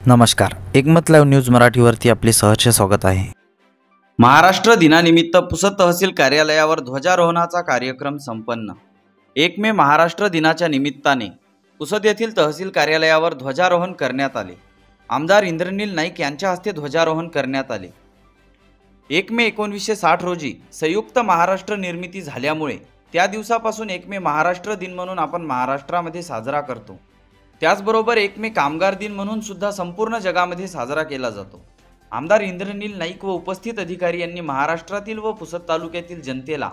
नमस्कार, एकमत live news मराठीवरती आपले सहर्ष स्वागत आहे। महाराष्ट्र दिनानिमित्त पुसद तहसील कार्यालयावर ध्वजारोहणाचा कार्यक्रम संपन्न। 1 मे महाराष्ट्र दिनाच्या निमित्ताने पुसद येथील तहसील कार्यालयावर ध्वजारोहण करण्यात आले। आमदार इंद्रनील नाईक यांच्या हस्ते ध्वजारोहण करण्यात आले। 1 मे 1960 रोजी संयुक्त महाराष्ट्र निर्मिती झाल्यामुळे त्या दिवसापासून 1 मे महाराष्ट्र दिन म्हणून आपण महाराष्ट्रामध्ये साजरा करतो। त्याचबरोबर 1 मे कामगार दिन म्हणून सुद्धा संपूर्ण जगामध्ये साजरा केला जातो। आमदार इंद्रनील नाईक व उपस्थित अधिकारी यांनी महाराष्ट्रातील व पुसद तालुक्यातील जनतेला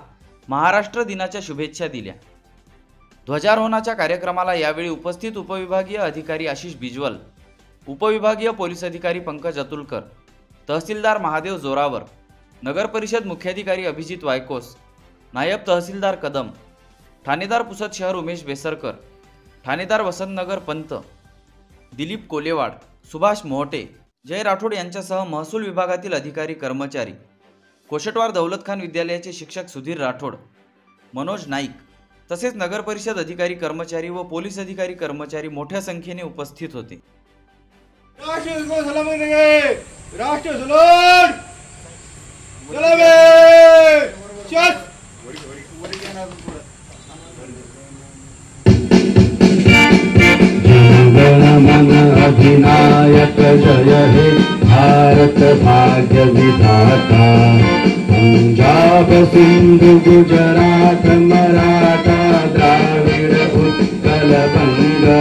महाराष्ट्र दिनाच्या शुभेच्छा दिल्या। ध्वजारोहणाच्या कार्यक्रमाला यावेळी उपस्थित उपविभागीय अधिकारी आशिष बिजवल, उपविभागीय पोलीस अधिकारी पंकज अतुलकर, तहसीलदार महादेव जोरावर, नगर परिषद मुख्याधिकारी अभिजित वायकोस, नायब तहसीलदार कदम, ठाणेदार पुसद शहर उमेश बेसरकर, ठाणेदार वसंतनगर पंत, दिलीप कोलेवाड, सुभाष मोहटे, जय राठोड यांच्यासह महसूल विभागातील अधिकारी कर्मचारी, कोशटवार दौलतखान विद्यालयाचे शिक्षक सुधीर राठोड, मनोज नाईक तसेच नगर परिषद अधिकारी कर्मचारी व पोलीस अधिकारी कर्मचारी मोठ्या संख्येने उपस्थित होते। अधिनायक जय हे भारत भाग्य विधाता, पंजाब सिंधु गुजरात मराठा द्राविड़ उत्कल बंगा,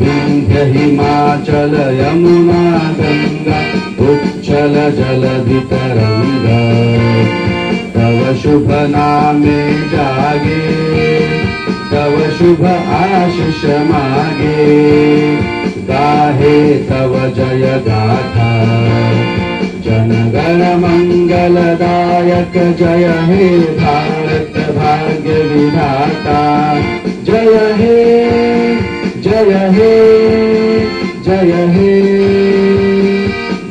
विंध्य हिमाचल यमुना गंगा उच्चल जलधि तरंगा, तव शुभ नामे जागे तव शुभ आशीष मागे, गाहे तव जय गाथा, जनगण मंगलदायक जय हे भारत भाग्य विधाता, जय हे जय हे जय हे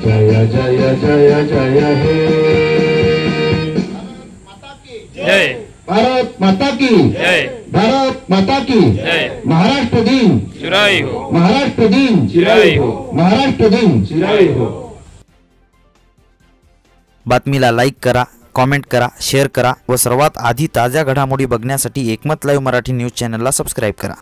जय जय जय जय हे। जय भारत माता की जय, भारत माता की जय, महाराष्ट्र दिन चिराई हो, महाराष्ट्र दिन चिराई हो, महाराष्ट्र दिन चिराई हो। बातमीला लाईक करा, कमेंट करा, शेअर करा व सर्वात आधी ताज्या घडामोडी बघण्यासाठी एकमत लाईव्ह मराठी न्यूज चॅनलला सबस्क्राईब करा।